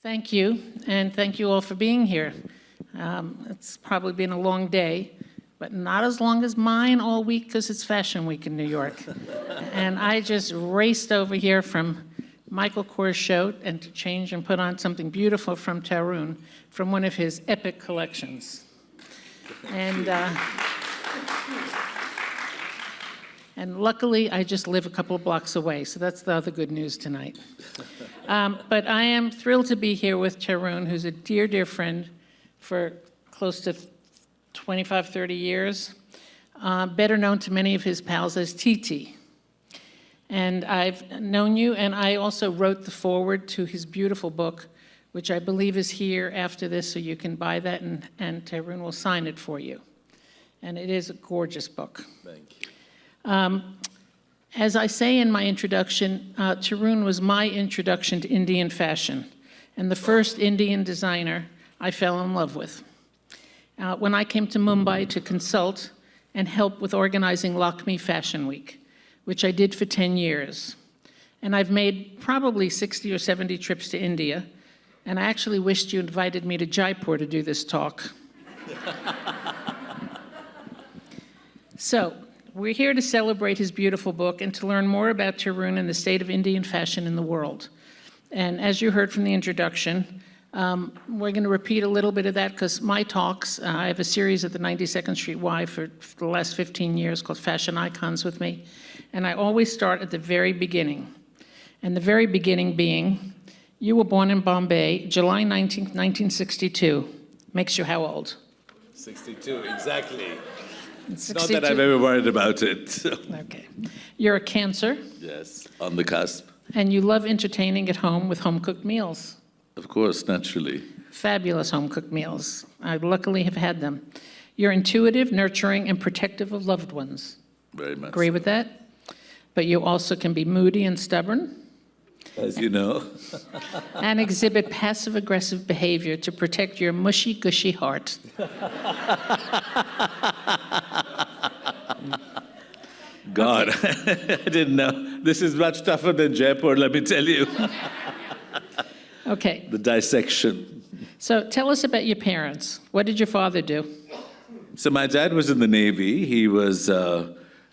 Thank you, and thank you all for being here. It's probably been a long day, but not as long as mine all week because it's Fashion Week in New York. And I just raced over here from Michael Kors show and to change and put on something beautiful from Tarun, from one of his epic collections. And luckily, I just live a couple of blocks away, so that's the other good news tonight. But I am thrilled to be here with Tarun, who's a dear, dear friend for close to 25, 30 years, better known to many of his pals as TT. And I've known you, and I also wrote the foreword to his beautiful book, which I believe is here after this, so you can buy that, and Tarun will sign it for you. And it is a gorgeous book. Thank you. As I say in my introduction, Tarun was my introduction to Indian fashion, and the first Indian designer I fell in love with. When I came to Mumbai to consult and help with organizing Lakme Fashion Week, which I did for 10 years. And I've made probably 60 or 70 trips to India, and I actually wished you invited me to Jaipur to do this talk. So, we're here to celebrate his beautiful book and to learn more about Tarun and the state of Indian fashion in the world. And as you heard from the introduction, we're going to repeat a little bit of that because my talks, I have a series at the 92nd Street Y for the last 15 years called Fashion Icons with Me. And I always start at the very beginning. And the very beginning being, you were born in Bombay, July 19th, 1962. Makes you how old? 62, exactly. 62. Not that I've ever worried about it. Okay. You're a Cancer. Yes, on the cusp. And you love entertaining at home with home-cooked meals. Of course, naturally. Fabulous home-cooked meals. I luckily have had them. You're intuitive, nurturing, and protective of loved ones. Very much. Agree with that? But you also can be moody and stubborn. As you know. And exhibit passive-aggressive behavior to protect your mushy-gushy heart. God, okay. I didn't know. This is much tougher than Jaipur, let me tell you. Okay. The dissection. So tell us about your parents. What did your father do? So my dad was in the Navy. He was,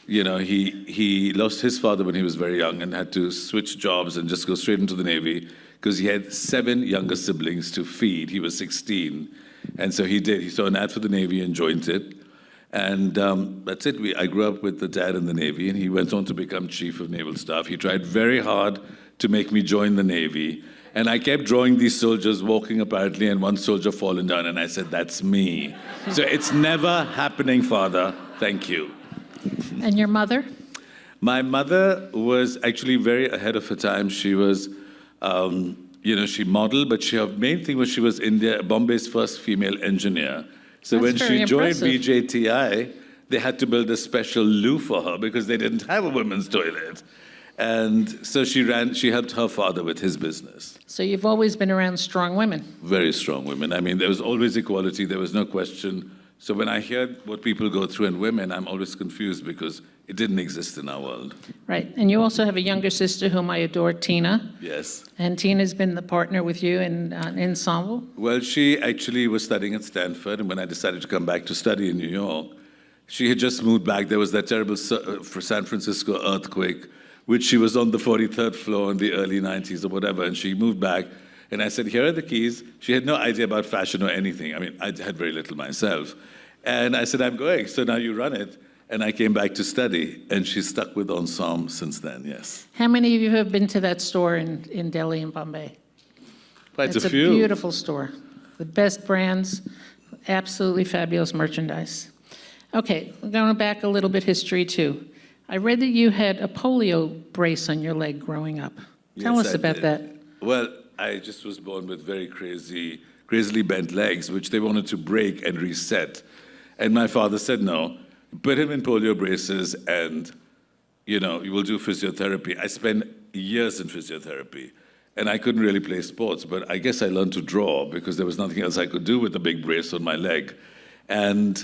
he lost his father when he was very young and had to switch jobs and just go straight into the Navy because he had 7 younger siblings to feed. He was 16. And so he did. He saw an ad for the Navy and joined it. And that's it. I grew up with the dad in the Navy, and he went on to become Chief of Naval Staff. He tried very hard to make me join the Navy. And I kept drawing these soldiers walking apparently, and one soldier fallen down, and I said, that's me. So it's never happening, Father. Thank you. And your mother? My mother was actually very ahead of her time. She was, she modeled, but her main thing was she was Bombay's first female engineer. So That's when she joined impressive. BJTI, they had to build a special loo for her because they didn't have a women's toilet. And so she helped her father with his business. So you've always been around strong women. Very strong women. I mean, there was always equality. There was no question. So when I hear what people go through in women, I'm always confused because it didn't exist in our world. Right. And you also have a younger sister whom I adore, Tina. Yes. And Tina's been the partner with you in Ensemble. Well, she actually was studying at Stanford, and when I decided to come back to study in New York, she had just moved back. There was that terrible San Francisco earthquake, which she was on the 43rd floor in the early 90s or whatever, and she moved back. And I said, here are the keys. She had no idea about fashion or anything. I mean, I had very little myself. And I said, I'm going, so now you run it. And I came back to study, and she's stuck with Ensemble since then, yes. How many of you have been to that store in Delhi and Bombay? Quite a few. It's a beautiful store. The best brands, absolutely fabulous merchandise. Okay, going back a little bit history too. I read that you had a polio brace on your leg growing up. Tell us about that. Well, I just was born with very crazily bent legs, which they wanted to break and reset. And my father said, no, put him in polio braces and, you will do physiotherapy. I spent years in physiotherapy, and I couldn't really play sports, but I guess I learned to draw because there was nothing else I could do with a big brace on my leg. And,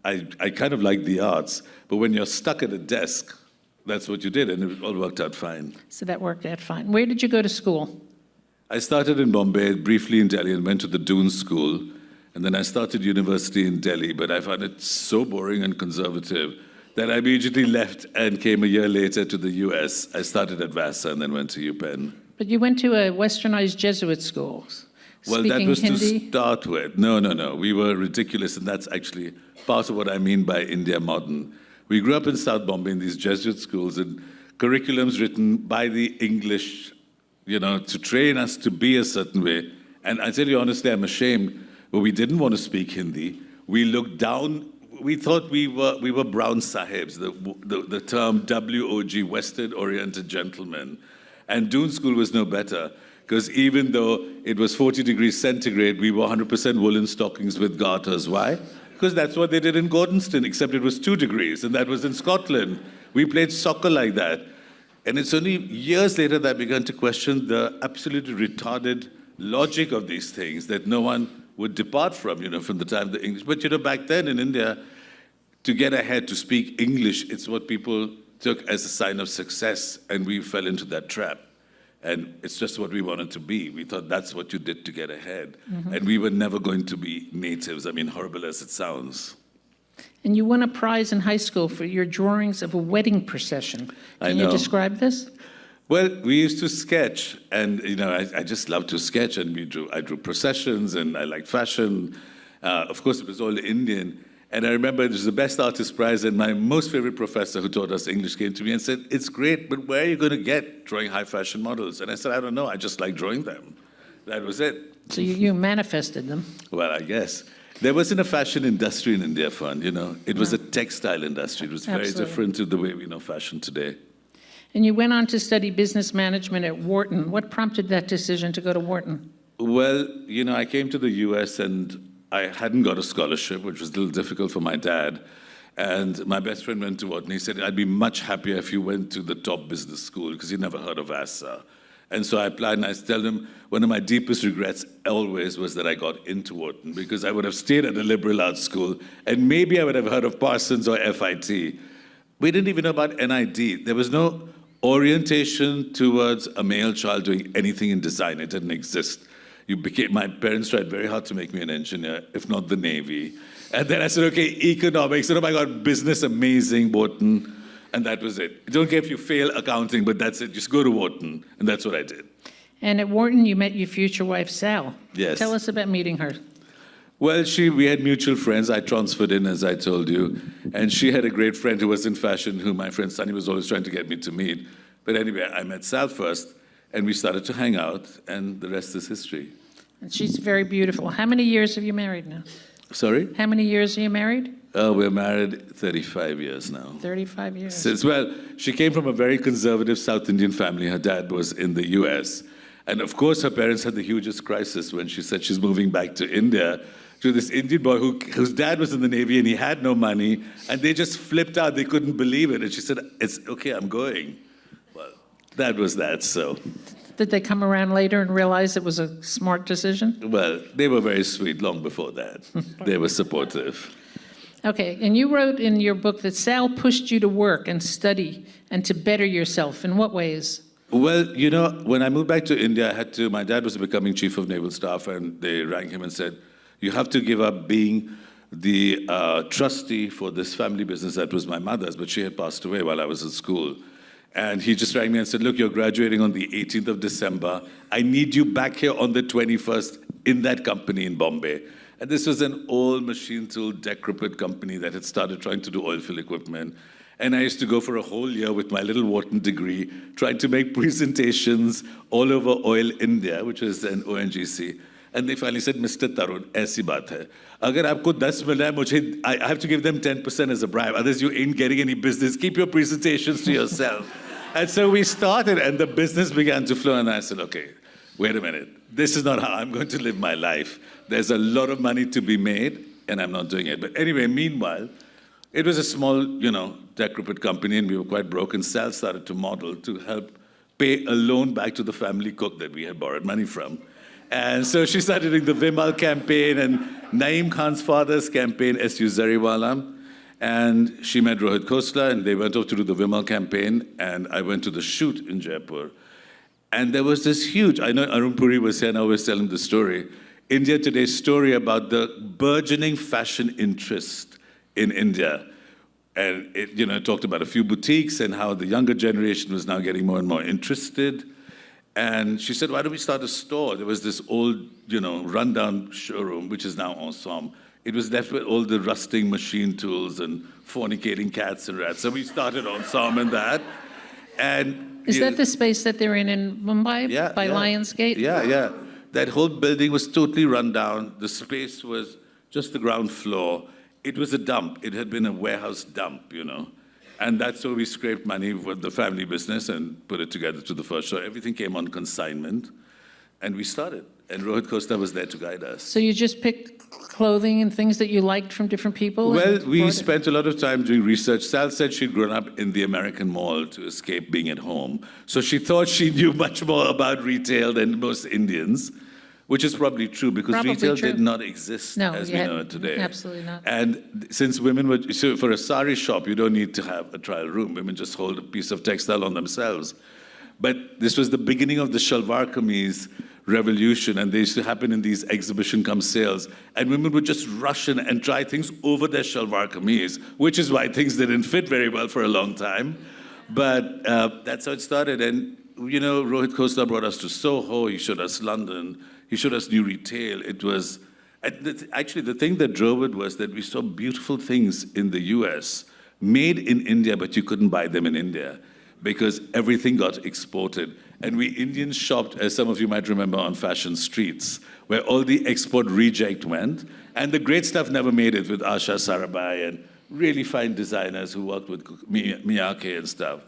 I kind of like the arts, but when you're stuck at a desk, that's what you did, and it all worked out fine. So that worked out fine. Where did you go to school? I started in Bombay, briefly in Delhi, and went to the Doon School. And then I started university in Delhi, but I found it so boring and conservative that I immediately left and came a year later to the US. I started at Vassar and then went to UPenn. But you went to a westernized Jesuit school. Well, that was Hindi? to start with. No. We were ridiculous, and that's actually part of what I mean by India modern. We grew up in South Bombay in these Jesuit schools, and curriculums written by the English, to train us to be a certain way. And I tell you honestly, I'm ashamed, but we didn't want to speak Hindi. We looked down. We thought we were brown sahibs, the term WOG, Western-oriented gentlemen. And Doon School was no better, because even though it was 40 degrees centigrade, we were 100% woolen stockings with garters. Why? Because that's what they did in Gordonston, except it was 2 degrees, and that was in Scotland. We played soccer like that. And it's only years later that I began to question the absolutely retarded logic of these things that no one would depart from, from the time of the English. But, back then in India, to get ahead, to speak English, it's what people took as a sign of success, and we fell into that trap. And it's just what we wanted to be. We thought that's what you did to get ahead. Mm-hmm. And we were never going to be natives, horrible as it sounds. And you won a prize in high school for your drawings of a wedding procession. Can you describe this? Well, we used to sketch, and I just loved to sketch, and I drew processions, and I liked fashion. Of course, it was all Indian. And I remember it was the best artist prize, and my most favorite professor who taught us English came to me and said, "It's great, but where are you going to get drawing high fashion models?" And I said, "I don't know, I just like drawing them." That was it. So you manifested them. Well, I guess. There wasn't a fashion industry in India, Fern, It was a textile industry. It was very different to the way we know fashion today. And you went on to study business management at Wharton. What prompted that decision to go to Wharton? Well, I came to the US and I hadn't got a scholarship, which was a little difficult for my dad. And my best friend went to Wharton. He said, "I'd be much happier if you went to the top business school," because he'd never heard of Vassar. And so I applied, and I told him one of my deepest regrets always was that I got into Wharton, because I would have stayed at a liberal arts school, and maybe I would have heard of Parsons or FIT. We didn't even know about NID. There was no orientation towards a male child doing anything in design. It didn't exist. My parents tried very hard to make me an engineer, if not the Navy. And then I said, okay, economics. And oh my God, business, amazing, Wharton. And that was it. I don't care if you fail accounting, but that's it. Just go to Wharton. And that's what I did. And at Wharton, you met your future wife, Sal. Yes. Tell us about meeting her. Well, we had mutual friends. I transferred in, as I told you. And she had a great friend who was in fashion, who my friend Sunny was always trying to get me to meet. But anyway, I met Sal first. And we started to hang out, and the rest is history. And she's very beautiful. How many years have you married now? Sorry? How many years are you married? We're married 35 years now. 35 years. She came from a very conservative South Indian family. Her dad was in the US. And of course, her parents had the hugest crisis when she said she's moving back to India to this Indian boy whose dad was in the Navy and he had no money. And they just flipped out. They couldn't believe it. And she said, "It's okay, I'm going." That was that, so. Did they come around later and realize it was a smart decision? Well, they were very sweet long before that. They were supportive. Okay, and you wrote in your book that Sal pushed you to work and study and to better yourself. In what ways? Well, when I moved back to India, my dad was becoming chief of naval staff, and they rang him and said, "You have to give up being the trustee for this family business that was my mother's, but she had passed away while I was in school." And he just rang me and said, "Look, you're graduating on the 18th of December. I need you back here on the 21st in that company in Bombay." And this was an old machine tool, decrepit company that had started trying to do oil field equipment. And I used to go for a whole year with my little Wharton degree, trying to make presentations all over Oil India, which is an ONGC. And they finally said, "Mr. Tarun, aisi baat hai. Agar aapko 10 mil raha hai, I have to give them 10% as a bribe. Otherwise, you ain't getting any business. Keep your presentations to yourself." And so we started, and the business began to flow. And I said, "Okay, wait a minute. This is not how I'm going to live my life. There's a lot of money to be made, and I'm not doing it." But anyway, meanwhile, it was a small, decrepit company, and we were quite broke. And Sal started to model to help pay a loan back to the family cook that we had borrowed money from. And so she started doing the Vimal campaign and Naeem Khan's father's campaign, S.U. Zariwala. And she met Rohit Khosla, and they went off to do the Vimal campaign. And I went to the shoot in Jaipur. And there was this huge, I know Arun Puri was here and I always tell him the story, India Today's story about the burgeoning fashion interest in India. And it talked about a few boutiques and how the younger generation was now getting more and more interested. And she said, why don't we start a store? There was this old, rundown showroom, which is now Ensemble. It was left with all the rusting machine tools and fornicating cats and rats. So we started Ensemble and that. And Is that the space that they're in Mumbai by Lionsgate? Yeah. That whole building was totally run down. The space was just the ground floor. It was a dump. It had been a warehouse dump, And that's where we scraped money with the family business and put it together to the first show. Everything came on consignment, and we started. And Rohit Costa was there to guide us. So you just picked clothing and things that you liked from different people? Well, we spent a lot of time doing research. Sal said she'd grown up in the American mall to escape being at home. So she thought she knew much more about retail than most Indians, which is probably true because retail did not exist as we know it today. Absolutely not. And since women so for a sari shop, you don't need to have a trial room. Women just hold a piece of textile on themselves. But this was the beginning of the shalwar kameez revolution, and they used to happen in these exhibition come sales, and women would just rush in and try things over their shalwar kameez, which is why things didn't fit very well for a long time. But that's how it started. And Rohit Costa brought us to Soho, he showed us London, he showed us new retail. It was, actually the thing that drove it was that we saw beautiful things in the US, made in India, but you couldn't buy them in India because everything got exported. And we Indians shopped, as some of you might remember, on fashion streets, where all the export reject went. And the great stuff never made it with Asha Sarabhai and really fine designers who worked with Miyake and stuff.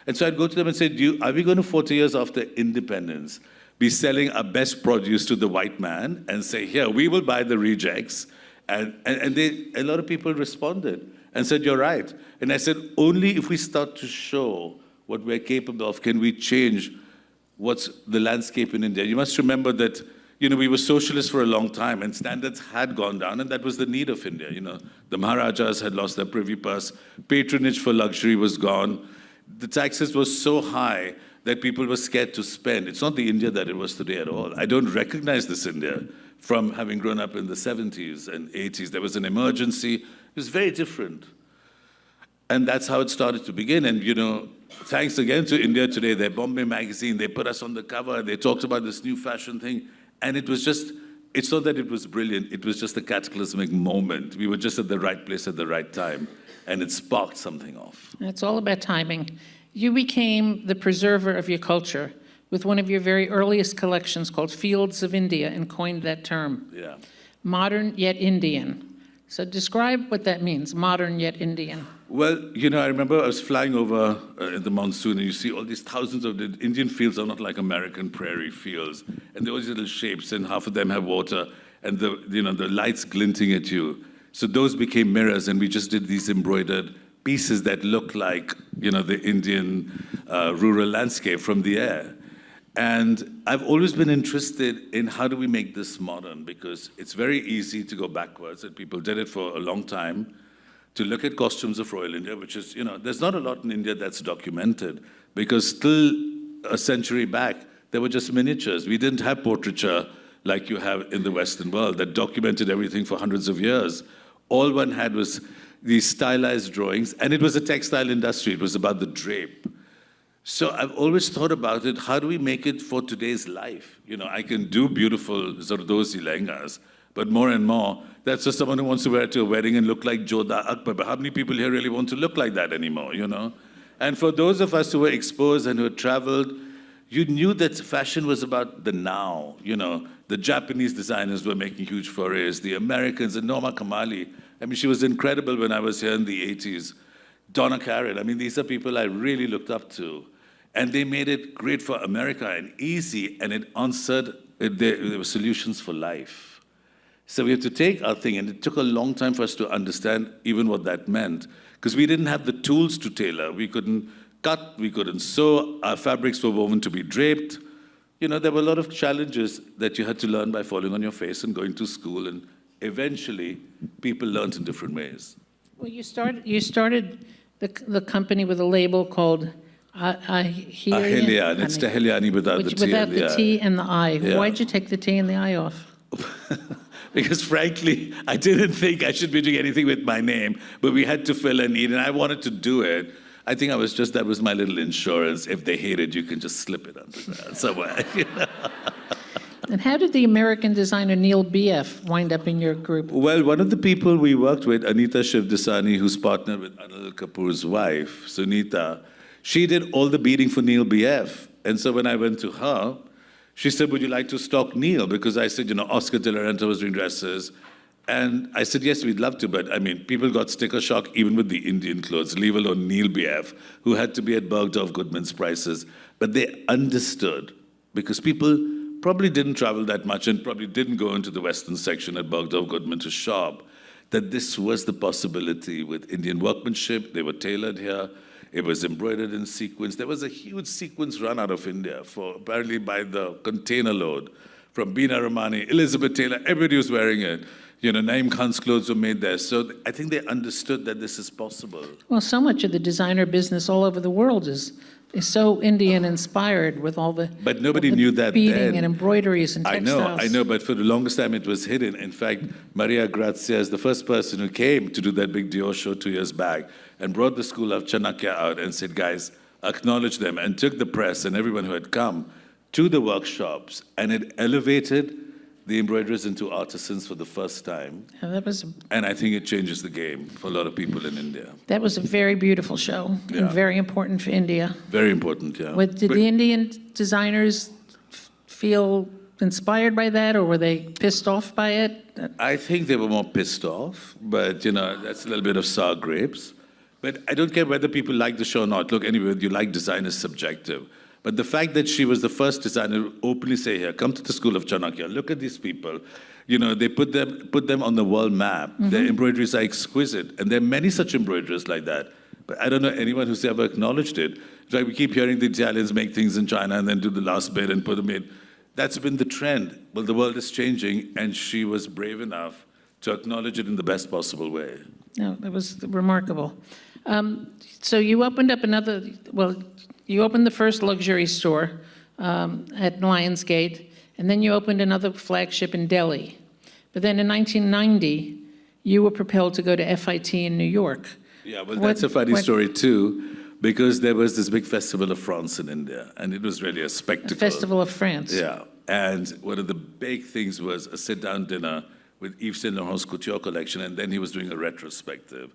And so I'd go to them and say, are we going to 40 years after independence be selling our best produce to the white man and say, here, we will buy the rejects? And a lot of people responded and said, you're right. And I said, only if we start to show what we're capable of can we change what's the landscape in India. You must remember that, we were socialists for a long time and standards had gone down, and that was the need of India. The Maharajas had lost their privy purse, patronage for luxury was gone. The taxes were so high that people were scared to spend. It's not the India that it was today at all. I don't recognize this India from having grown up in the 70s and 80s. There was an emergency. It was very different. And that's how it started to begin. And, thanks again to India Today, their Bombay magazine, they put us on the cover, they talked about this new fashion thing. And it was just, it's not that it was brilliant, it was just a cataclysmic moment. We were just at the right place at the right time, and it sparked something off. It's all about timing. You became the preserver of your culture with one of your very earliest collections called Fields of India and coined that term. Yeah. Modern yet Indian. So describe what that means, modern yet Indian. Well, I remember I was flying over in the monsoon, and you see all these thousands of the Indian fields are not like American prairie fields, and they're all these little shapes, and half of them have water, and the lights glinting at you. So those became mirrors, and we just did these embroidered pieces that look like, the Indian rural landscape from the air. And I've always been interested in how do we make this modern, because it's very easy to go backwards, and people did it for a long time, to look at costumes of Royal India, which is, there's not a lot in India that's documented, because still a century back, there were just miniatures. We didn't have portraiture like you have in the Western world that documented everything for hundreds of years. All one had was these stylized drawings, and it was a textile industry. It was about the drape. So I've always thought about it, how do we make it for today's life? I can do beautiful Zardozi lehengas, but more and more, that's just someone who wants to wear it to a wedding and look like Jodha Akbar. But how many people here really want to look like that anymore, And for those of us who were exposed and who had traveled, you knew that fashion was about the now, The Japanese designers were making huge forays, the Americans, and Norma Kamali. She was incredible when I was here in the 80s. Donna Karan, these are people I really looked up to. And they made it great for America and easy, and it answered, there were solutions for life. So we have to take our thing, and it took a long time for us to understand even what that meant, because we didn't have the tools to tailor. We couldn't cut, we couldn't sew, our fabrics were woven to be draped. There were a lot of challenges that you had to learn by falling on your face and going to school, and eventually people learned in different ways. Well, you started the company with a label called Tahiliani. It's Tahiliani without the T. Without the T and the I. Yeah. Why'd you take the T and the I off? Because frankly, I didn't think I should be doing anything with my name, but we had to fill a need, and I wanted to do it. I think that was my little insurance. If they hate it, you can just slip it under there somewhere. You know? And how did the American designer Neil B.F. wind up in your group? Well, one of the people we worked with, Anita Shivdasani, who's partnered with Anil Kapoor's wife, Sunita, she did all the beading for Neil B.F. And so when I went to her, she said, would you like to stock Neil? Because I said, Oscar de la Renta was doing dresses. And I said, yes, we'd love to. But I mean, people got sticker shock even with the Indian clothes, leave alone Neil B.F., who had to be at Bergdorf Goodman's prices. But they understood, because people probably didn't travel that much and probably didn't go into the Western section at Bergdorf Goodman to shop, that this was the possibility with Indian workmanship. They were tailored here. It was embroidered in sequins. There was a huge sequins run out of India, apparently by the container load, from Bina Ramani, Elizabeth Taylor, everybody was wearing it. Naim Khan's clothes were made there. So I think they understood that this is possible. Well, so much of the designer business all over the world is so Indian-inspired with all the But nobody all the knew that beading then. and embroideries and textiles. I know, but for the longest time it was hidden. In fact, Maria Grazia is the first person who came to do that big Dior show 2 years back and brought the school of Chanakya out and said, guys, acknowledge them, and took the press and everyone who had come to the workshops, and it elevated the embroiderers into artisans for the first time. And I think it changes the game for a lot of people in India. That was a very beautiful show and very important for India. Very important, yeah. Did the Indian designers feel inspired by that, or were they pissed off by it? I think they were more pissed off, but that's a little bit of sour grapes. But I don't care whether people like the show or not. Look, anyway, you like design is subjective. But the fact that she was the first designer to openly say, here, come to the School of Chanakya, look at these people. They put them on the world map. Mm-hmm. Their embroideries are exquisite. And there are many such embroideries like that. But I don't know anyone who's ever acknowledged it. In fact, we keep hearing the Italians make things in China and then do the last bit and put them in. That's been the trend. Well, the world is changing, and she was brave enough to acknowledge it in the best possible way. No, it was remarkable. So you opened up you opened the first luxury store at Lionsgate, and then you opened another flagship in Delhi. But then in 1990, you were propelled to go to FIT in New York. Yeah, well, that's a funny story too, because there was this big festival of France in India, and it was really a spectacle. A festival of France. Yeah, and one of the big things was a sit-down dinner with Yves Saint Laurent's couture collection, and then he was doing a retrospective,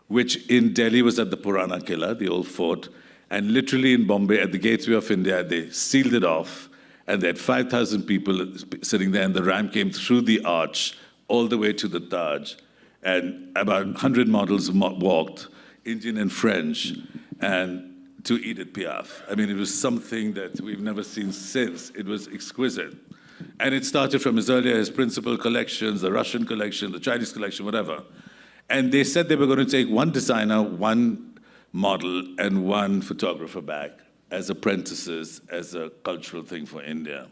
which in Delhi was at the Purana Killa, the old fort, and literally in Bombay, at the gateway of India, they sealed it off, and they had 5,000 people sitting there, and the ramp came through the arch all the way to the Taj, and about 100 models walked, Indian and French, and to Edith Piaf. I mean, it was something that we've never seen since. It was exquisite. And it started from his principal collections, the Russian collection, the Chinese collection, whatever. And they said they were going to take one designer, one model, and one photographer back as apprentices, as a cultural thing for India.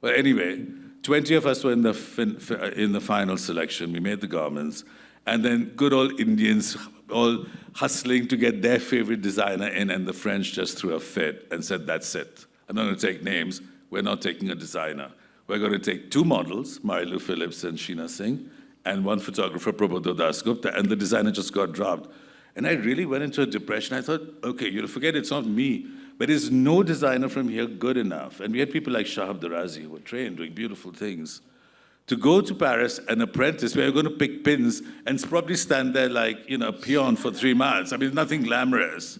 Well, anyway, 20 of us were in the final selection. We made the garments. And then good old Indians all hustling to get their favorite designer in, and the French just threw a fit and said, that's it. I'm not going to take names. We're not taking a designer. We're going to take two models, Marilu Phillips and Sheena Singh, and one photographer, Prabodh Dasgupta, and the designer just got dropped. And I really went into a depression. I thought, okay, you'll forget it's not me, but is no designer from here good enough? And we had people like Shahab Darazi who were trained, doing beautiful things. To go to Paris, an apprentice, where you're going to pick pins and probably stand there like, a peon for 3 months. I mean, nothing glamorous.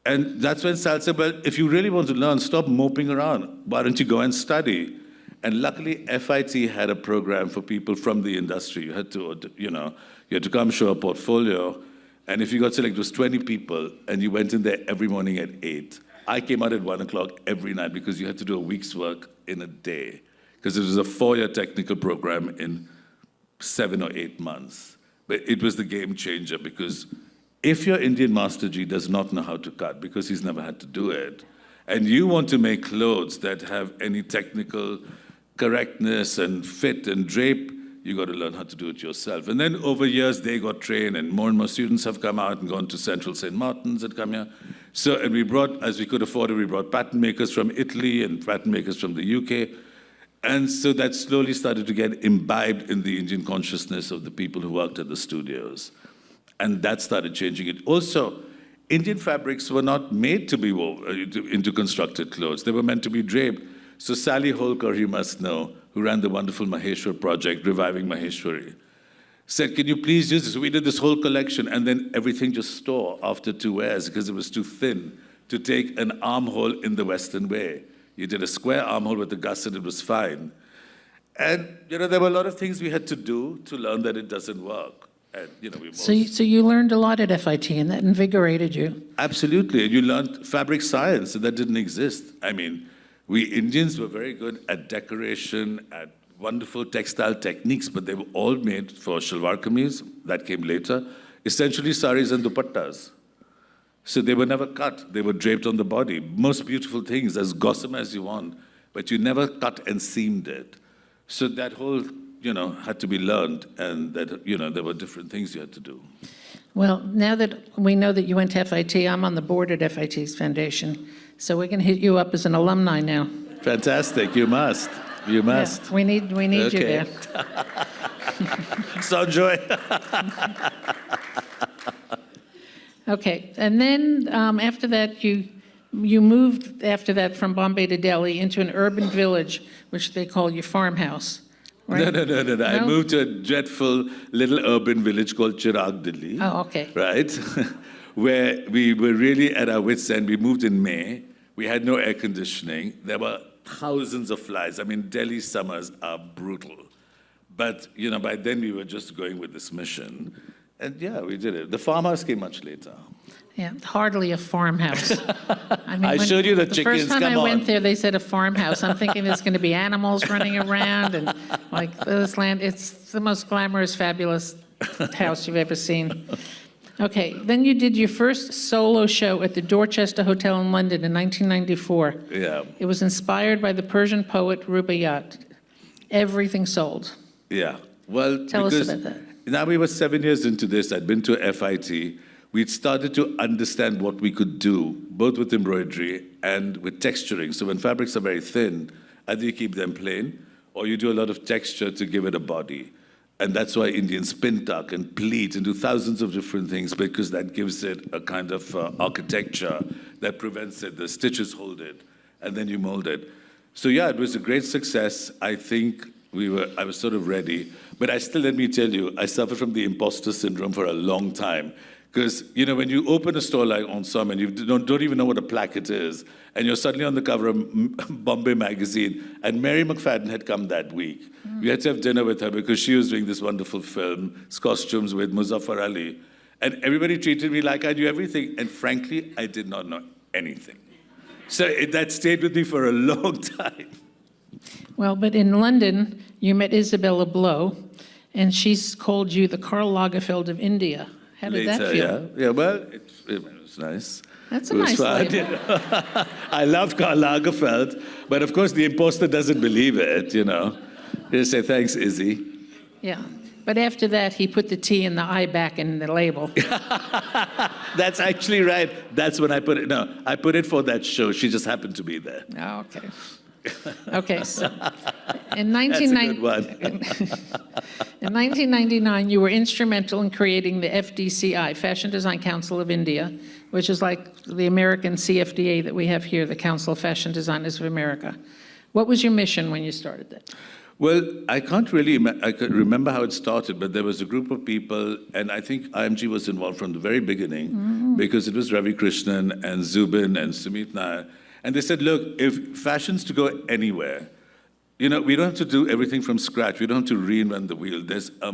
And that's when Sal said, well, if you really want to learn, stop moping around. Why don't you go and study? And luckily, FIT had a program for people from the industry. You had to come show a portfolio. And if you got selected, it was 20 people, and you went in there every morning at 8. I came out at 1 o'clock every night because you had to do a week's work in a day, because it was a 4-year technical program in 7 or 8 months. But it was the game changer, because if your Indian Master G does not know how to cut, because he's never had to do it, and you want to make clothes that have any technical correctness and fit and drape, you got to learn how to do it yourself. And then over years, they got trained, and more students have come out and gone to Central St. Martin's and come here. So, and we brought, as we could afford it, we brought pattern makers from Italy and pattern makers from the UK. And so that slowly started to get imbibed in the Indian consciousness of the people who worked at the studios. And that started changing it. Also, Indian fabrics were not made to be woven into constructed clothes. They were meant to be draped. So Sally Holker, you must know, who ran the wonderful Maheshwar project, Reviving Maheshwari, said, can you please use this? So we did this whole collection, and then everything just tore after 2 wears because it was too thin to take an armhole in the Western way. You did a square armhole with a gusset, it was fine. And, there were a lot of things we had to do to learn that it doesn't work. And, So you learned a lot at FIT, and that invigorated you. Absolutely. You learned fabric science, and that didn't exist. I mean, we Indians were very good at decoration, at wonderful textile techniques, but they were all made for shalwar kameez. That came later. Essentially, saris and dupattas. So they were never cut. They were draped on the body. Most beautiful things, as gossamer as you want, but you never cut and seamed it. So that whole, had to be learned, and that, there were different things you had to do. Well, now that we know that you went to FIT, I'm on the board at FIT's foundation, so we can hit you up as an alumni now. Fantastic. You must. You must. Yeah, we need you there. Sanjoy. Okay, and then after that, you moved after that from Bombay to Delhi into an urban village, which they call your farmhouse, right? No. I moved to a dreadful little urban village called Chirag, Delhi. Oh, okay. Right? Where we were really at our wits' end. We moved in May. We had no air conditioning. There were thousands of flies. I mean, Delhi summers are brutal. But, by then we were just going with this mission. And yeah, we did it. The farmhouse came much later. Yeah, hardly a farmhouse. I mean, I showed you the the chickens, first time come I went on. there, they said a farmhouse. I'm thinking there's going to be animals running around and like this land. It's the most glamorous, fabulous house you've ever seen. Okay, then you did your first solo show at the Dorchester Hotel in London in 1994. Yeah. It was inspired by the Persian poet Rubaiyat. Everything sold. Yeah. Well, Tell us because about that. now we were 7 years into this. I'd been to FIT. We'd started to understand what we could do, both with embroidery and with texturing. So when fabrics are very thin, either you keep them plain, or you do a lot of texture to give it a body. And that's why Indians spin tuck and pleat and do thousands of different things, because that gives it a kind of architecture that prevents it. The stitches hold it, and then you mold it. So yeah, it was a great success. I think I was sort of ready. But let me tell you, I suffered from the imposter syndrome for a long time. Because, when you open a store like Ensemble and you don't even know what a placket is, and you're suddenly on the cover of Bombay magazine, and Mary McFadden had come that week. We had to have dinner with her because she was doing this wonderful film, costumes with Muzaffar Ali. And everybody treated me like I knew everything. And frankly, I did not know anything. So that stayed with me for a long time. Well, but in London, you met Isabella Blow, and she's called you the Karl Lagerfeld of India. How did that feel? Yeah, well, it was nice. That's a It was nice fun. label. I love Karl Lagerfeld, but of course the imposter doesn't believe it, You say, thanks, Izzy. Yeah. But after that, he put the T and the I back in the label. That's actually right. That's when I put it. No, I put it for that show. She just happened to be there. Oh, okay. Okay, so in That's a good one. in 1999, you were instrumental in creating the FDCI, Fashion Design Council of India, which is like the American CFDA that we have here, the Council of Fashion Designers of America. What was your mission when you started that? Well, I can't really I could remember how it started, but there was a group of people, and I think IMG was involved from the very beginning, because it was Ravi Krishnan and Zubin and Sumit Nair. And they said, look, if fashion's to go anywhere, we don't have to do everything from scratch. We don't have to reinvent the wheel. There's a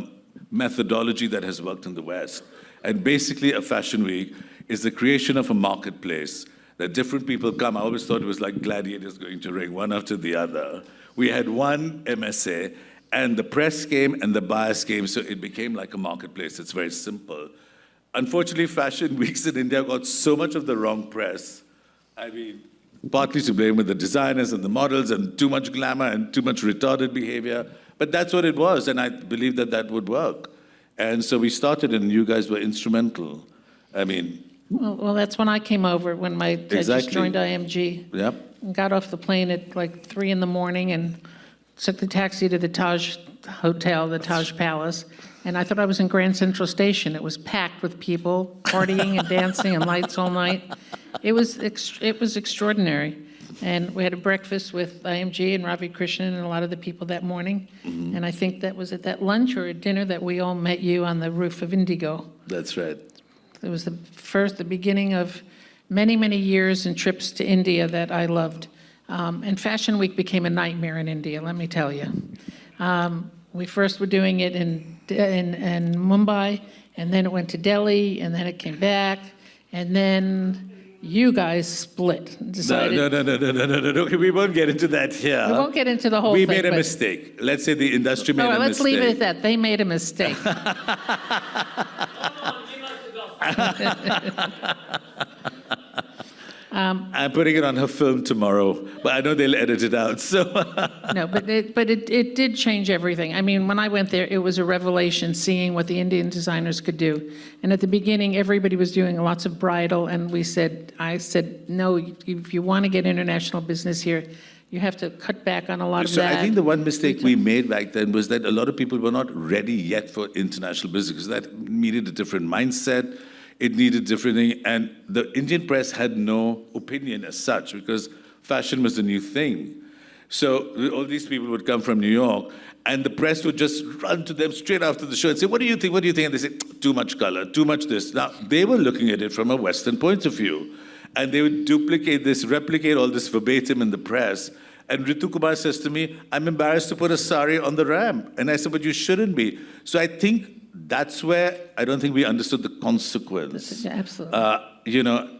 methodology that has worked in the West. And basically, a fashion week is the creation of a marketplace that different people come. I always thought it was like gladiators going to ring, one after the other. We had one MSA, and the press came and the buyers came, so it became like a marketplace. It's very simple. Unfortunately, fashion weeks in India got so much of the wrong press. I mean, partly to blame with the designers and the models and too much glamour and too much retarded behavior. But that's what it was, and I believed that would work. And so we started, and you guys were instrumental. I mean, Well, that's when I came over, when I just Exactly. joined IMG. Yep. And got off the plane at like 3 in the morning and took the taxi to the Taj Hotel, the Taj Palace. And I thought I was in Grand Central Station. It was packed with people partying and dancing and lights all night. It was extraordinary. And we had a breakfast with IMG and Ravi Krishnan and a lot of the people that morning. And I think that was at that lunch or at dinner that we all met you on the roof of Indigo. That's right. It was the beginning of many, many years and trips to India that I loved. And Fashion Week became a nightmare in India, let me tell you. We first were doing it in Mumbai, and then it went to Delhi, and then it came back, and then you guys split. Decided, No. We won't get into that here. We won't get into the whole We thing. made a mistake. Let's say the industry made All a right, mistake. let's leave it at that. They made a mistake. I'm putting it on her film tomorrow, but I know they'll edit it out. So No, but it did change everything. I mean, when I went there, it was a revelation seeing what the Indian designers could do. And at the beginning, everybody was doing lots of bridal, and I said, no, if you want to get international business here, you have to cut back on a lot of So that. I think the one mistake we made back then was that a lot of people were not ready yet for international business, because that needed a different mindset. It needed different thing, and the Indian press had no opinion as such, because fashion was a new thing. So all these people would come from New York, and the press would just run to them straight after the show and say, what do you think, what do you think? And they say, too much color, too much this. Now, they were looking at it from a Western point of view, and they would duplicate this, replicate all this verbatim in the press. And Ritu Kumar says to me, I'm embarrassed to put a sari on the ramp. And I said, but you shouldn't be. So I think that's where I don't think we understood the consequence. Yeah, absolutely.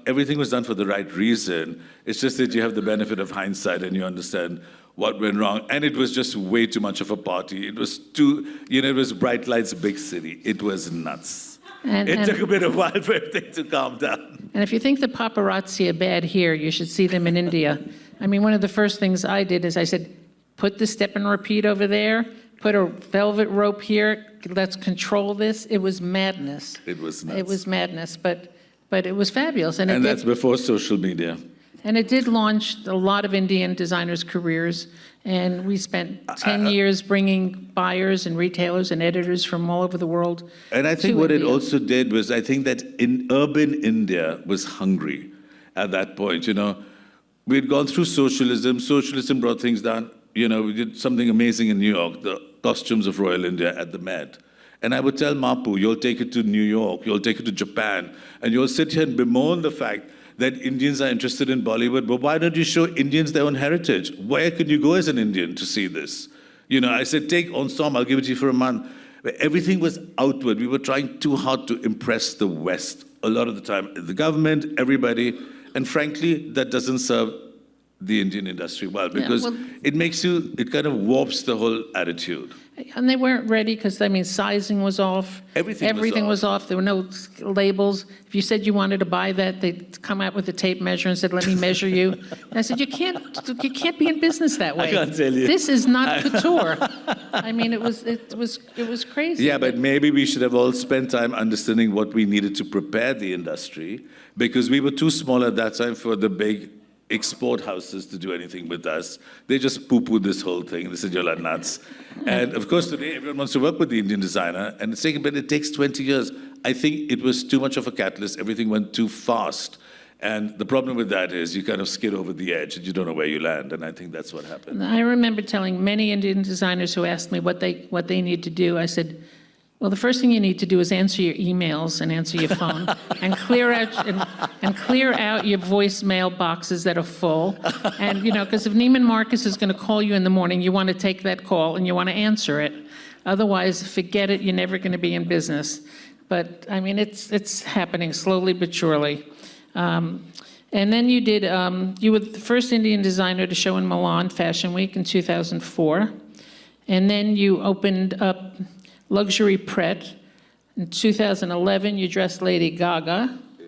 Everything was done for the right reason. It's just that you have the benefit of hindsight and you understand what went wrong. And it was just way too much of a party. It was it was bright lights, big city. It was nuts. It took a bit of while for everything to calm down. And if you think the paparazzi are bad here, you should see them in India. I mean, one of the first things I did is I said, put the step and repeat over there, put a velvet rope here, let's control this. It was madness. It was nuts. It was madness, but it was fabulous. And that's before social media. And it did launch a lot of Indian designers' careers. And we spent 10 years bringing buyers and retailers and editors from all over the world. And I think what it also did was, I think that in urban India was hungry at that point. We had gone through socialism. Socialism brought things down. We did something amazing in New York, the costumes of Royal India at the Met. And I would tell Mapu, you'll take it to New York, you'll take it to Japan, and you'll sit here and bemoan the fact that Indians are interested in Bollywood, but why don't you show Indians their own heritage? Where can you go as an Indian to see this? I said, take Ensemble, I'll give it to you for a month. Everything was outward. We were trying too hard to impress the West a lot of the time. The government, everybody, and frankly, that doesn't serve the Indian industry well, because it kind of warps the whole attitude. And they weren't ready because, sizing was off. Everything was off. There were no labels. If you said you wanted to buy that, they'd come out with a tape measure and said, let me measure you. And I said, you can't be in business that way. I can't tell you. This is not couture. It was crazy. Yeah, but maybe we should have all spent time understanding what we needed to prepare the industry, because we were too small at that time for the big export houses to do anything with us. They just poo-pooed this whole thing. They said, you're nuts. And of course, today, everyone wants to work with the Indian designer, and it's taken, but it takes 20 years. I think it was too much of a catalyst. Everything went too fast. And the problem with that is you kind of skid over the edge and you don't know where you land. And I think that's what happened. I remember telling many Indian designers who asked me what they need to do, I said, well, the first thing you need to do is answer your emails and answer your phone and clear out your voicemail boxes that are full. And, because if Neiman Marcus is going to call you in the morning, you want to take that call and you want to answer it. Otherwise, forget it, you're never going to be in business. But, it's happening slowly but surely. And then you were the first Indian designer to show in Milan Fashion Week in 2004. And then you opened up Luxury Pret. In 2011, you dressed Lady Gaga. Yeah.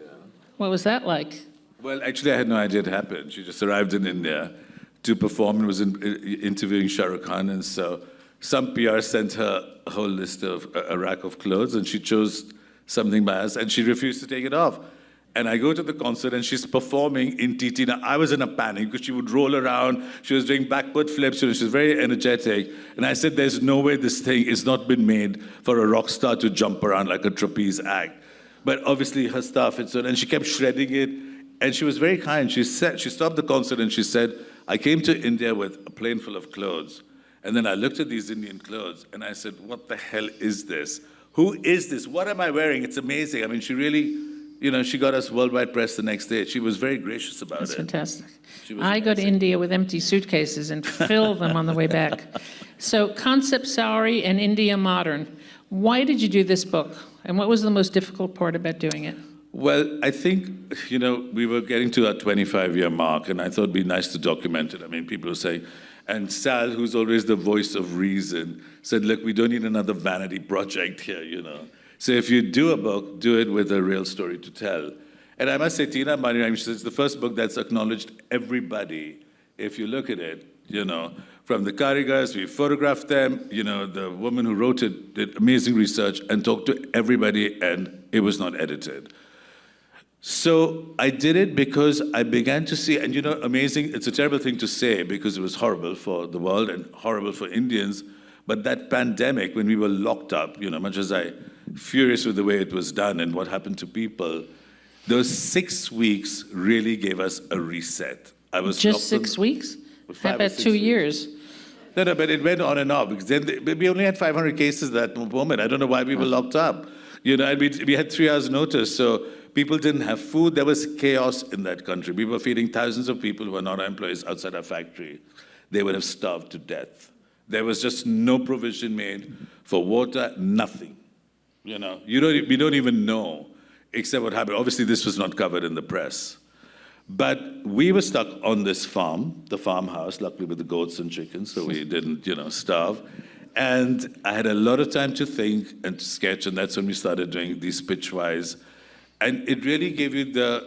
What was that like? Well, actually, I had no idea it happened. She just arrived in India to perform and was interviewing Shah Rukh Khan. And so some PR sent her a whole list of a rack of clothes, and she chose something by us, and she refused to take it off. And I go to the concert and she's performing in TT. Now, I was in a panic because she would roll around. She was doing backward flips. She was very energetic. And I said, there's no way this thing has not been made for a rock star to jump around like a trapeze act. But obviously her stuff, and she kept shredding it. And she was very kind. She stopped the concert and she said, I came to India with a plane full of clothes. And then I looked at these Indian clothes and I said, what the hell is this? Who is this? What am I wearing? It's amazing. I mean, she really, she got us worldwide press the next day. She was very gracious about That's it. fantastic. I go to India with empty suitcases and fill them on the way back. So Concept Sari and India Modern. Why did you do this book? And what was the most difficult part about doing it? Well, I think, we were getting to our 25-year mark, and I thought it'd be nice to document it. I mean, people are saying, and Sal, who's always the voice of reason, said, look, we don't need another vanity project here, So if you do a book, do it with a real story to tell. And I must say, Tina Mariam, it's the first book that's acknowledged everybody. If you look at it, from the Karigars, we photographed them, the woman who wrote it did amazing research and talked to everybody, and it was not edited. So I did it because I began to see, and amazing, it's a terrible thing to say because it was horrible for the world and horrible for Indians, but that pandemic, when we were locked up, much as I'm furious with the way it was done and what happened to people, those 6 weeks really gave us a reset. I was just 6 weeks? How about 2 years? No, but it went on and off because then we only had 500 cases at that moment. I don't know why we were locked up. And we had 3 hours notice, so people didn't have food. There was chaos in that country. We were feeding thousands of people who were not our employees outside our factory. They would have starved to death. There was just no provision made for water, nothing. We don't even know, except what happened. Obviously, this was not covered in the press. But we were stuck on this farm, the farmhouse, luckily with the goats and chickens, so we didn't, starve. And I had a lot of time to think and to sketch, and that's when we started doing these pitchwise. And it really gave you the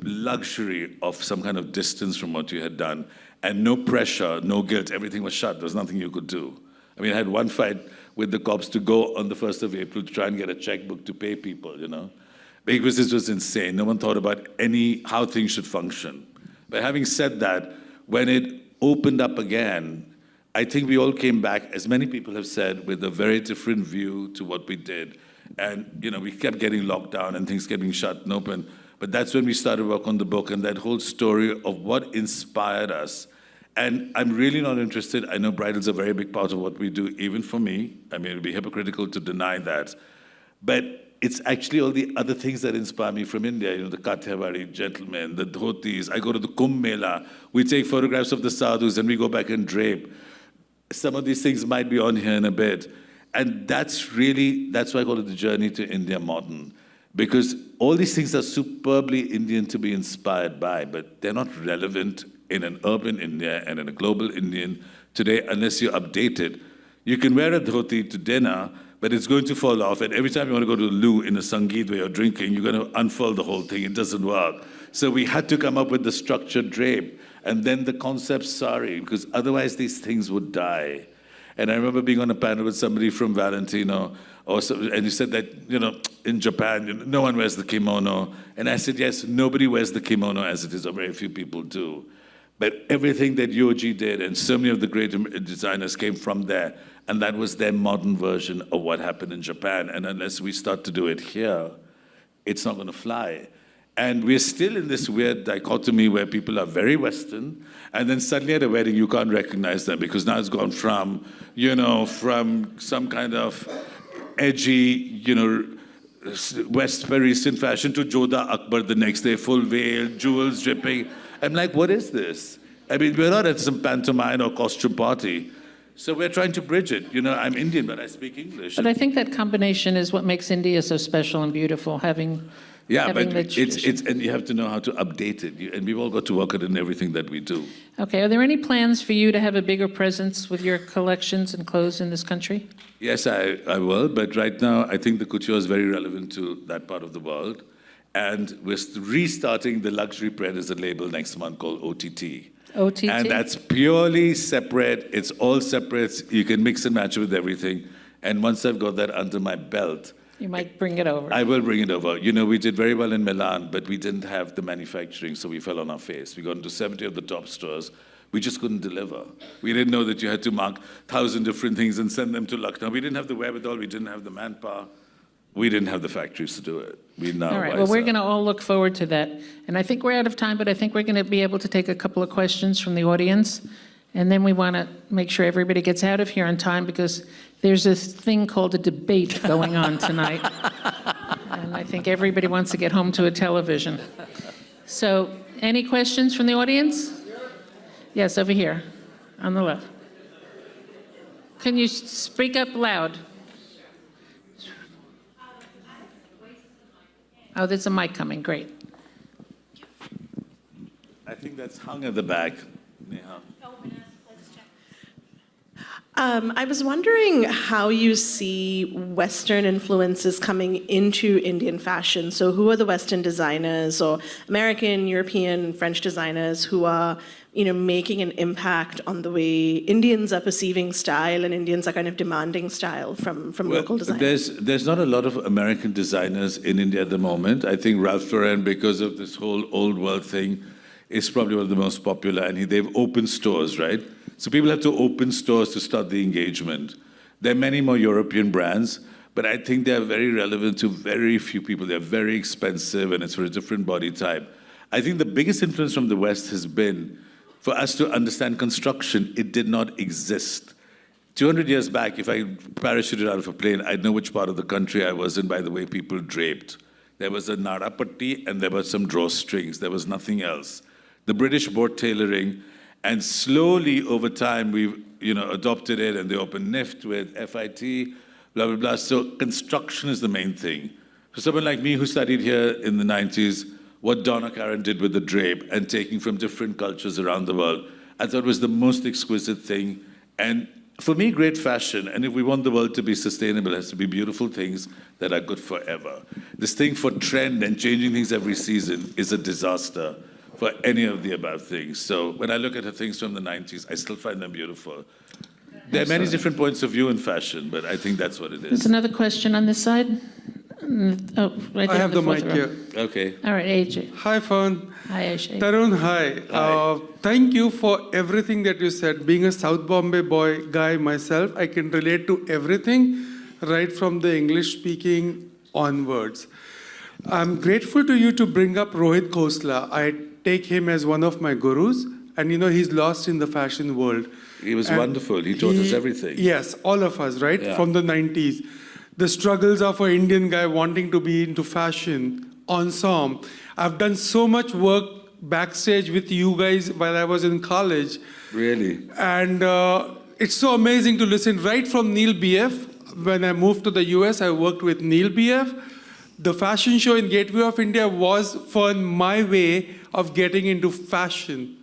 luxury of some kind of distance from what you had done, and no pressure, no guilt. Everything was shut. There was nothing you could do. I mean, I had one fight with the cops to go on the 1st of April to try and get a checkbook to pay people, because this was insane. No one thought about how things should function. But having said that, when it opened up again, I think we all came back, as many people have said, with a very different view to what we did. And, we kept getting locked down and things getting shut and open. But that's when we started work on the book and that whole story of what inspired us. And I'm really not interested. I know bridal's a very big part of what we do, even for me. I mean, it would be hypocritical to deny that. But it's actually all the other things that inspire me from India, the Kathiawadi gentlemen, the dhotis. I go to the Kumbh Mela. We take photographs of the sadhus and we go back and drape. Some of these things might be on here in a bit. And that's why I call it the journey to India modern. Because all these things are superbly Indian to be inspired by, but they're not relevant in an urban India and in a global Indian today unless you update it. You can wear a dhoti to dinner, but it's going to fall off. And every time you want to go to the loo in a Sangeet where you're drinking, you're going to unfurl the whole thing. It doesn't work. So we had to come up with the structured drape and then the concept sari, because otherwise these things would die. And I remember being on a panel with somebody from Valentino, and he said that, in Japan, no one wears the kimono. And I said, yes, nobody wears the kimono as it is, or very few people do. But everything that Yoji did, and so many of the great designers came from there, and that was their modern version of what happened in Japan. And unless we start to do it here, it's not going to fly. And we're still in this weird dichotomy where people are very Western, and then suddenly at a wedding, you can't recognize them because now it's gone from, from some kind of edgy, West Parisian fashion to Jodha Akbar the next day, full veil, jewels dripping. I'm like, what is this? I mean, we're not at some pantomime or costume party. So we're trying to bridge it. I'm Indian, but I speak English. But I think that combination is what makes India so special and beautiful, having but it's and you have to know how to update it. And we've all got to work it in everything that we do. Okay, are there any plans for you to have a bigger presence with your collections and clothes in this country? Yes, I will. But right now, I think the couture is very relevant to that part of the world. And we're restarting the luxury print as a label next month called OTT. OTT? And that's purely separate. It's all separate. You can mix and match with everything. And once I've got that under my belt, You might bring it over. I will bring it over. You know, we did very well in Milan, but we didn't have the manufacturing, so we fell on our face. We got into 70 of the top stores. We just couldn't deliver. We didn't know that you had to mark 1,000 different things and send them to Lucknow. We didn't have the wherewithal. We didn't have the manpower. We didn't have the factories to do it. We now. All right, well, we're going to all look forward to that. And I think we're out of time, but I think we're going to be able to take a couple of questions from the audience. And then we want to make sure everybody gets out of here on time because there's this thing called a debate going on tonight. And I think everybody wants to get home to a television. So, any questions from the audience? Yes, over here, on the left. Can you speak up loud? Oh, there's a mic coming, great. I think that's hung at the back. Neha. I was wondering how you see Western influences coming into Indian fashion. So who are the Western designers or American, European, French designers who are, making an impact on the way Indians are perceiving style and Indians are kind of demanding style from local designers? There's not a lot of American designers in India at the moment. I think Ralph Lauren, because of this whole old world thing, is probably one of the most popular, and they've opened stores, right? So people have to open stores to start the engagement. There are many more European brands, but I think they are very relevant to very few people. They're very expensive, and it's for a different body type. I think the biggest influence from the West has been for us to understand construction. It did not exist. 200 years back, if I parachuted out of a plane, I'd know which part of the country I was in by the way people draped. There was a narapatti, and there were some drawstrings. There was nothing else. The British bought tailoring, and slowly over time we've adopted it, and they opened NIFT with FIT, blah, blah, blah. So construction is the main thing. For someone like me who studied here in the 90s, what Donna Karan did with the drape and taking from different cultures around the world, I thought was the most exquisite thing. And for me, great fashion, and if we want the world to be sustainable, it has to be beautiful things that are good forever. This thing for trend and changing things every season is a disaster for any of the above things. So when I look at the things from the 90s, I still find them beautiful. There are many different points of view in fashion, but I think that's what it There's is. another question on this side. Oh, right there. I have the fourth mic row. here. Okay. All right, AJ. Hi, Fern. Hi, AJ. Tarun, hi. Hi. Thank you for everything that you said. Being a South Bombay guy myself, I can relate to everything, right from the English speaking onwards. I'm grateful to you to bring up Rohit Khosla. I take him as one of my gurus, and he's lost in the fashion world. He was And wonderful. He taught us everything. Yes, all of us, right? Yeah. From the 90s. The struggles of an Indian guy wanting to be into fashion, Ensemble. I've done so much work backstage with you guys while I was in college. Really? And it's so amazing to listen right from Neil BF. When I moved to the US, I worked with Neil BF. The fashion show in Gateway of India was for my way of getting into fashion.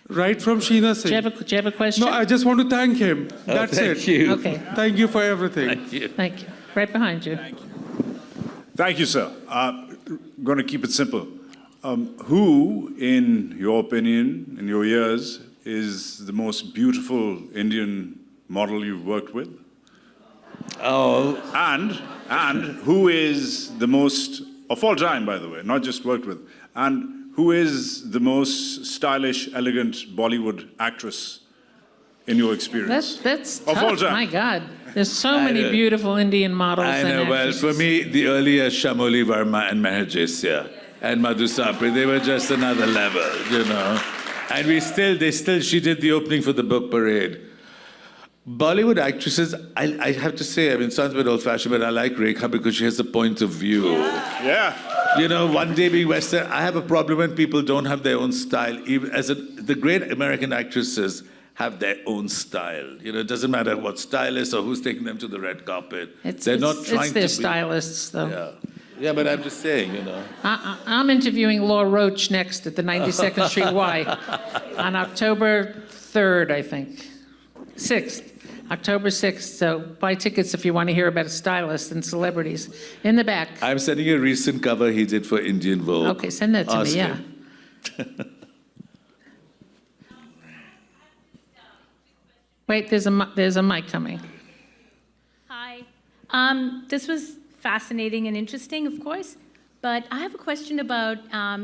Right from Sheena Singh. Do you have a question? No, I just want to thank him. That's thank it. you. Okay, Thank you for everything. Thank you. thank you. Right behind you. Thank you, sir. Going to keep it simple. Who, in your opinion, in your years, is the most beautiful Indian model you've worked with? Oh, And who is the most, of all time, by the way, not just worked with, and who is the most stylish, elegant Bollywood actress in your experience? That's Of all tough, time. my God. There's so many know. beautiful Indian models I and know. Well, actresses. for me, the earlier Shamoli Verma and Meher Jaisya and Madhu Sapri, they were just another level, And she did the opening for the book parade. Bollywood actresses, I have to say, it sounds a bit old-fashioned, but I like Rekha because she has a point of view. Yeah. One day being Western, I have a problem when people don't have their own style. Even the great American actresses have their own style. It doesn't matter what stylist or who's taking them to the red carpet. They're not trying it's their to be. stylists, though. Yeah, but I'm just saying, I'm interviewing Laura Roach next at the 92nd Street Y on October 3rd, I think. 6th. October 6th. So buy tickets if you want to hear about stylists and celebrities. In the back. I'm sending a recent cover he did for Indian Vogue. Okay, send that to Ask me, yeah. him. Wait, there's a mic coming. Hi. This was fascinating and interesting, of course. But I have a question about,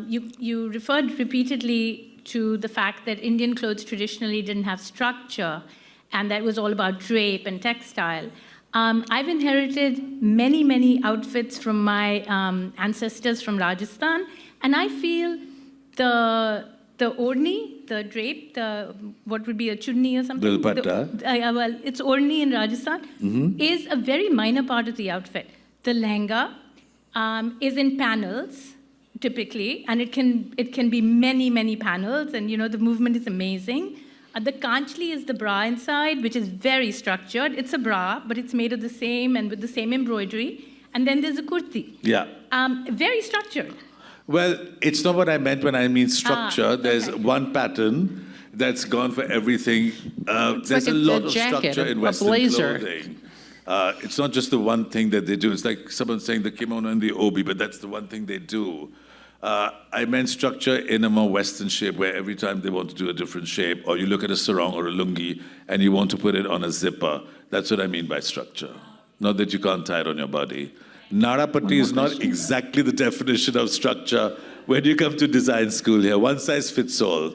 you referred repeatedly to the fact that Indian clothes traditionally didn't have structure, and that was all about drape and textile. I've inherited many, many outfits from my ancestors from Rajasthan, and I feel the orni, the drape, what would be a chunni or something? Dupatta. Well, it's orni in Rajasthan, is a very minor part of the outfit. The lehenga is in panels, typically, and it can be many, many panels, and the movement is amazing. The kanchli is the bra inside, which is very structured. It's a bra, but it's made of the same and with the same embroidery. And then there's a kurti. Yeah. Very structured. Well, it's not what I meant when I mean structure. There's okay. one pattern that's gone for everything. There's like a a lot of jacket, structure in a Western blazer. clothing. It's not just the one thing that they do. It's like someone saying the kimono and the obi, but that's the one thing they do. I meant structure in a more Western shape, where every time they want to do a different shape, or you look at a sarong or a lungi and you want to put it on a zipper. That's what I mean by structure. Not that you can't tie it on your body. Narapati is not exactly the definition of structure when you come to design school here. One size fits all.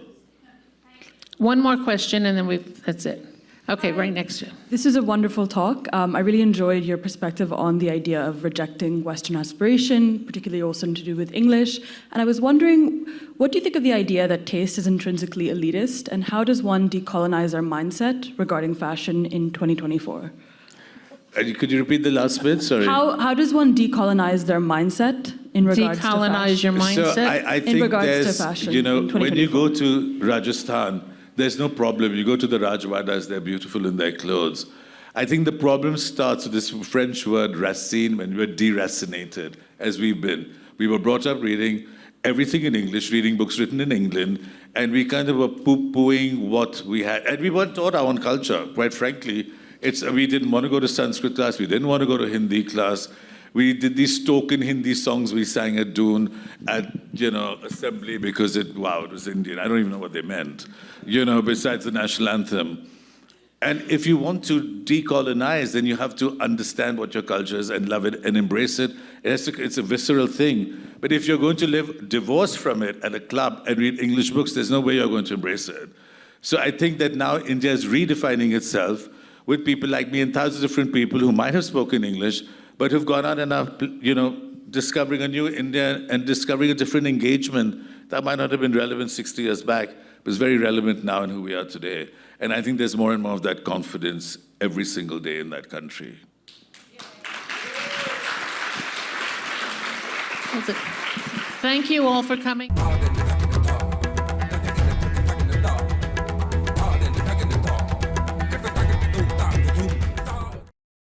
One more question, and then that's it. Okay, right next to you. This is a wonderful talk. I really enjoyed your perspective on the idea of rejecting Western aspiration, particularly also to do with English. And I was wondering, what do you think of the idea that taste is intrinsically elitist, and how does one decolonize our mindset regarding fashion in 2024? Could you repeat the last bit? Sorry. How does one decolonize their mindset in regards to fashion? Decolonize your mindset? So I think regards to there's, fashion you know, in when you go 2024. to Rajasthan, there's no problem. You go to the Rajwadas, they're beautiful in their clothes. I think the problem starts with this French word racine, when we're deracinated, as we've been. We were brought up reading everything in English, reading books written in England, and we kind of were poo-pooing what we had. And we weren't taught our own culture, quite frankly. We didn't want to go to Sanskrit class, we didn't want to go to Hindi class. We did these token Hindi songs we sang at Doon, at, assembly, because it was Indian. I don't even know what they meant, besides the national anthem. And if you want to decolonize, then you have to understand what your culture is and love it and embrace it. It's a visceral thing. But if you're going to live divorced from it at a club and read English books, there's no way you're going to embrace it. So I think that now India is redefining itself with people like me and thousands of different people who might have spoken English, but who've gone out and are, discovering a new India and discovering a different engagement that might not have been relevant 60 years back, but is very relevant now in who we are today. And I think there's more and more of that confidence every single day in that country. That's it. Thank you all for coming.